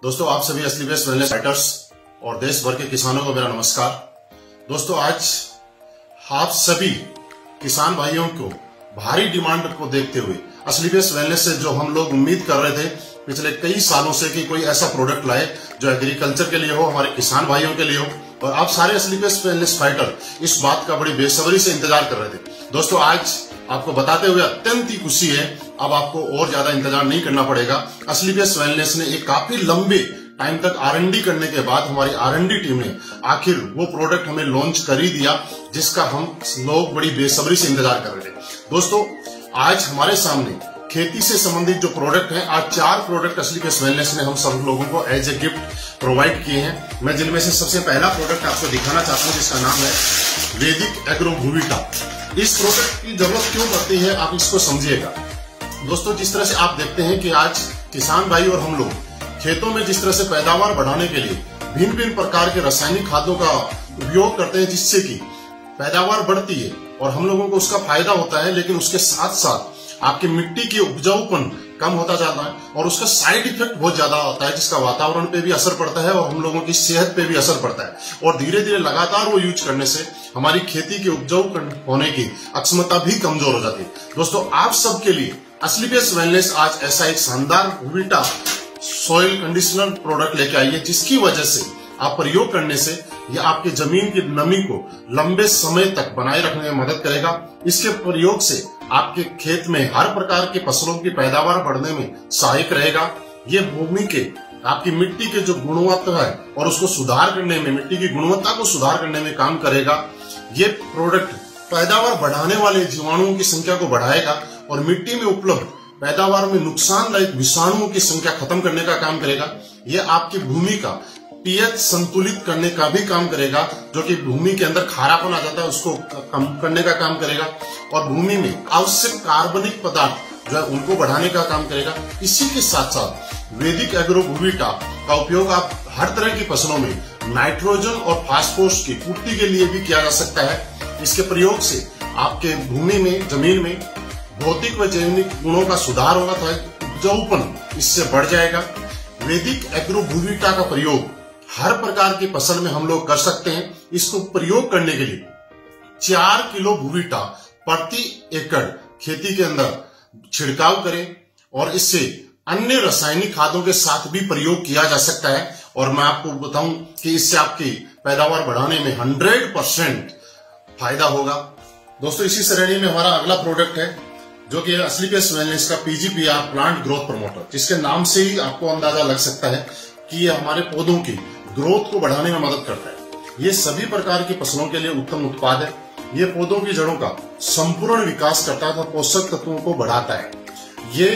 दोस्तों, आप सभी असली बेस्ट वेलनेस फाइटर्स और देश भर के किसानों को मेरा नमस्कार। दोस्तों, आज आप सभी किसान भाइयों को भारी डिमांड को देखते हुए असली बेस्ट वेलनेस से जो हम लोग उम्मीद कर रहे थे पिछले कई सालों से कि कोई ऐसा प्रोडक्ट लाए जो एग्रीकल्चर के लिए हो, हमारे किसान भाइयों के लिए हो, और आप सारे असली बेस्ट वेलनेस फाइटर इस बात का बड़ी बेसब्री से इंतजार कर रहे थे। दोस्तों, आज आपको बताते हुए अत्यंत ही खुशी है, अब आपको और ज्यादा इंतजार नहीं करना पड़ेगा। असली बेस्ट वेलनेस ने एक काफी लंबे टाइम तक R&D करने के बाद हमारी R&D टीम ने आखिर वो प्रोडक्ट हमें लॉन्च कर ही दिया जिसका हम लोग बड़ी बेसब्री से इंतजार कर रहे थे। दोस्तों, आज हमारे सामने खेती से संबंधित जो प्रोडक्ट है, आज 4 प्रोडक्ट असली बेस्ट वेलनेस ने हम सब लोगों को एज ए गिफ्ट प्रोवाइड किए हैं। मैं जिनमें से सबसे पहला प्रोडक्ट आपको दिखाना चाहता हूं जिसका नाम है वैदिक एग्रो भूविटा। इस प्रोडक्ट की जरूरत क्यों पड़ती है आप इसको समझिएगा। दोस्तों, जिस तरह से आप देखते हैं कि आज किसान भाई और हम लोग खेतों में जिस तरह से पैदावार बढ़ाने के लिए भिन्न भिन्न प्रकार के रासायनिक खादों का उपयोग करते हैं जिससे कि पैदावार बढ़ती है और हम लोगों को उसका फायदा होता है, लेकिन उसके साथ साथ आपकी मिट्टी की उपजाऊपन कम होता जाता है और उसका साइड इफेक्ट बहुत ज्यादा होता है जिसका वातावरण पे भी असर पड़ता है और हम लोगों की सेहत पे भी असर पड़ता है। और धीरे धीरे लगातार वो यूज करने से हमारी खेती के उपजाऊ होने की अक्षमता भी कमजोर हो जाती है। दोस्तों, आप सबके लिए असली बेस्ट वेलनेस आज ऐसा एक शानदार भूविटा सॉइल कंडीशनर प्रोडक्ट लेके आई है जिसकी वजह से आप प्रयोग करने से यह आपके जमीन की नमी को लंबे समय तक बनाए रखने में मदद करेगा। इसके प्रयोग से आपके खेत में हर प्रकार के फसलों की पैदावार बढ़ने में सहायक रहेगा। ये भूमि के आपकी मिट्टी के जो गुणवत्ता है और उसको सुधार करने में, मिट्टी की गुणवत्ता को सुधार करने में काम करेगा। ये प्रोडक्ट पैदावार बढ़ाने वाले जीवाणुओं की संख्या को बढ़ाएगा और मिट्टी में उपलब्ध पैदावार में नुकसानदायक विषाणुओं की संख्या खत्म करने का काम करेगा। यह आपकी भूमि का pH संतुलित करने का भी काम करेगा, जो कि भूमि के अंदर खारापन आ जाता है उसको कम करने का काम करेगा और भूमि में आवश्यक कार्बनिक पदार्थ जो है उनको बढ़ाने का काम करेगा। इसी के साथ साथ वैदिक एग्रो भूविटा का उपयोग आप हर तरह की फसलों में नाइट्रोजन और फास्फोरस की पूर्ति के लिए भी किया जा सकता है। इसके प्रयोग से आपके भूमि में, जमीन में भौतिक व जैविक गुणों का सुधार होगा तो उपजाऊपन इससे बढ़ जाएगा। वैदिक एग्रो भूविटा का प्रयोग हर प्रकार की फसल में हम लोग कर सकते हैं। इसको प्रयोग करने के लिए 4 किलो भूविटा प्रति एकड़ खेती के अंदर छिड़काव करें और इससे अन्य रासायनिक खादों के साथ भी प्रयोग किया जा सकता है। और मैं आपको बताऊं कि इससे आपकी पैदावार बढ़ाने में 100% फायदा होगा। दोस्तों, इसी श्रेणी में हमारा अगला प्रोडक्ट है जो कि असली बेस्ट वेलनेस का PGPR प्लांट ग्रोथ प्रमोटर, जिसके नाम से ही आपको अंदाजा लग सकता है कि ये हमारे पौधों की ग्रोथ को बढ़ाने में मदद करता है। ये सभी प्रकार की फसलों के लिए उत्तम उत्पाद है। ये पौधों की जड़ों का संपूर्ण विकास करता है और पोषक तत्वों को बढ़ाता है। ये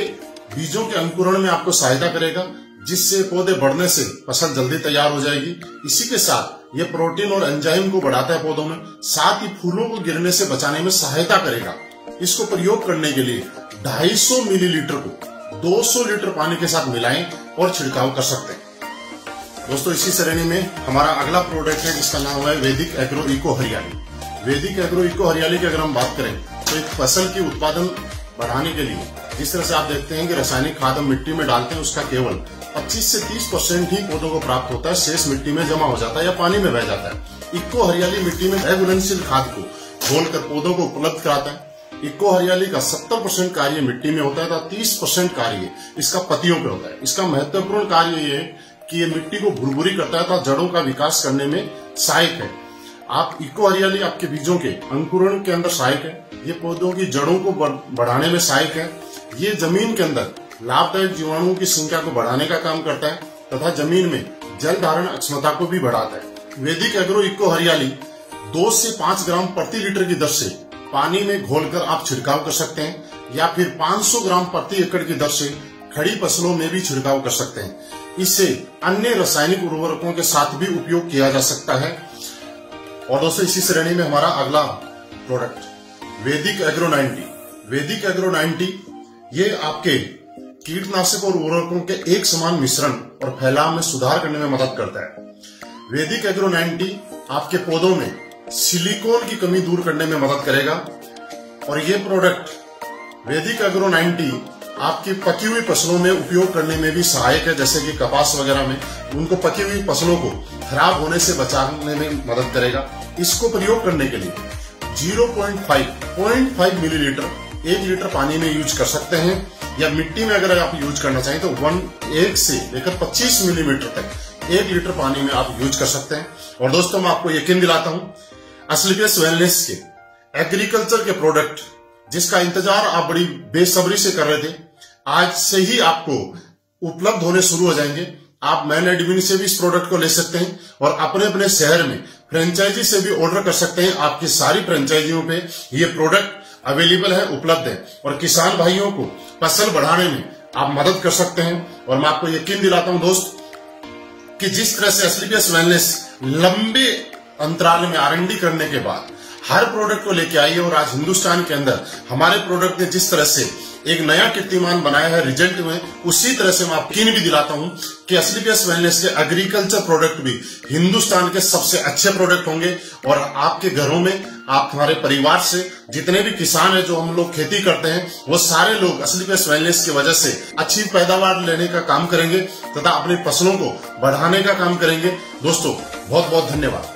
बीजों के अंकुरण में आपको सहायता करेगा जिससे पौधे बढ़ने से फसल जल्दी तैयार हो जाएगी। इसी के साथ ये प्रोटीन और एंजाइम को बढ़ाता है पौधों में, साथ ही फूलों को गिरने से बचाने में सहायता करेगा। इसको प्रयोग करने के लिए 250 मिलीलीटर को 200 लीटर पानी के साथ मिलाएं और छिड़काव कर सकते हैं। दोस्तों, इसी श्रेणी में हमारा अगला प्रोडक्ट है जिसका नाम है वैदिक एग्रो इको हरियाली। वैदिक एग्रो इको हरियाली की अगर हम बात करें तो एक फसल की उत्पादन बढ़ाने के लिए जिस तरह से आप देखते हैं कि रासायनिक खाद हम मिट्टी में डालते हैं उसका केवल 25 से 30% ही पौधों को प्राप्त होता है, शेष मिट्टी में जमा हो जाता है या पानी में बह जाता है। इको हरियाली मिट्टी में घुलनशील खाद को घोलकर पौधों को उपलब्ध कराता है। इको हरियाली का 70% कार्य मिट्टी में होता है तथा 30% कार्य इसका पत्तियों पे होता है। इसका महत्वपूर्ण कार्य ये है कि ये मिट्टी को भुरभुरी करता है तथा जड़ों का विकास करने में सहायक है। आप इको हरियाली आपके बीजों के अंकुरण के अंदर सहायक है। ये पौधों की जड़ों को बढ़ाने में सहायक है। ये जमीन के अंदर लाभदायक जीवाणुओं की संख्या को बढ़ाने का काम करता है तथा जमीन में जल धारण क्षमता को भी बढ़ाता है। वैदिक एग्रो इको हरियाली 2 से 5 ग्राम प्रति लीटर की दर से पानी में घोलकर आप छिड़काव कर सकते हैं या फिर 500 ग्राम प्रति एकड़ की दर से खड़ी फसलों में भी छिड़काव कर सकते हैं। इससे अन्य रासायनिक उर्वरकों के साथ भी उपयोग किया जा सकता है। और दोस्तों, इसी श्रेणी में हमारा अगला प्रोडक्ट वैदिक एग्रो 90। वैदिक एग्रो 90 ये आपके कीटनाशक और उर्वरकों के एक समान मिश्रण और फैलाव में सुधार करने में मदद करता है। वैदिक एग्रो 90 आपके पौधों में सिलिकॉन की कमी दूर करने में मदद करेगा और ये प्रोडक्ट वैदिक एग्रो 90 आपकी पकी हुई फसलों में उपयोग करने में भी सहायक है, जैसे कि कपास वगैरह में उनको पकी हुई फसलों को खराब होने से बचाने में मदद करेगा। इसको प्रयोग करने के लिए 0.5 मिलीलीटर 1 लीटर पानी में यूज कर सकते हैं, या मिट्टी में अगर आप यूज करना चाहें तो 1 से लेकर 25 मिलीमीटर तक 1 लीटर पानी में आप यूज कर सकते हैं। और दोस्तों मैं आपको यकीन दिलाता हूं, असलीपियस वेलनेस के एग्रीकल्चर के प्रोडक्ट जिसका इंतजार आप बड़ी बेसब्री से कर रहे थे, आज से ही आपको उपलब्ध होने शुरू हो जाएंगे। आप मैन एडमिन से भी इस प्रोडक्ट को ले सकते हैं और अपने अपने शहर में फ्रेंचाइजी से भी ऑर्डर कर सकते हैं। आपकी सारी फ्रेंचाइजियों पे ये प्रोडक्ट अवेलेबल है, उपलब्ध है, और किसान भाइयों को फसल बढ़ाने में आप मदद कर सकते हैं। और मैं आपको यकीन दिलाता हूं दोस्त कि जिस तरह से असलीपियस वेलनेस लंबे अंतराल में R&D करने के बाद हर प्रोडक्ट को लेके आई है, और आज हिंदुस्तान के अंदर हमारे प्रोडक्ट ने जिस तरह से एक नया कीर्तिमान बनाया है रिजल्ट में, उसी तरह से मैं आपको यकीन भी दिलाता हूं कि असलीपियस वेलनेस के एग्रीकल्चर प्रोडक्ट भी हिंदुस्तान के सबसे अच्छे प्रोडक्ट होंगे। और आपके घरों में, आप हमारे परिवार से जितने भी किसान हैं जो हम लोग खेती करते हैं, वो सारे लोग असलीपियस वेलनेस की वजह से अच्छी पैदावार लेने का काम करेंगे तथा अपनी फसलों को बढ़ाने का काम करेंगे। दोस्तों बहुत बहुत धन्यवाद।